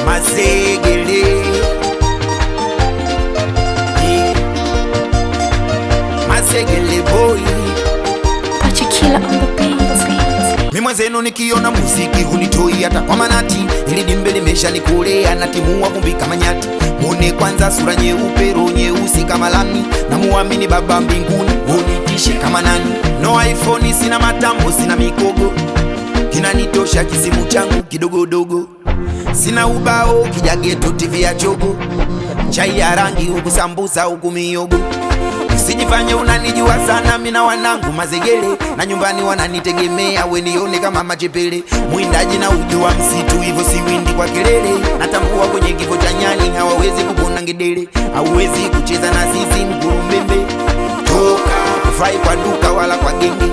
Mazegele, Mazegele boy, Pachikila on the beat. mimi mwenzenu nikiona muziki hunitoi hata kwa manati, ili dimbe limesha nikolea na timua vumbi kama nyati. Mone kwanza sura nyeupe roho nyeusi kama lami, na muamini baba mbinguni unitishe kama nani. No iPhone sina matambo sina mikogo, kinanitosha kisimu changu kidogodogo. Sina ubao kijageto TV ya chogo, chai ya rangi huku sambusa huku miyogo. Usijifanye unanijua sana mina wanangu Mazegele, na nyumbani wananitegemea we nione kama machepele. Mwindaji na ujua msitu hivyo siwindi kwa kelele, natambua kwenye kifo cha nyani hawawezi kupona ngedele. Hauwezi kucheza na sisi mkurumbembe, toka ufai kwa duka wala kwa genge.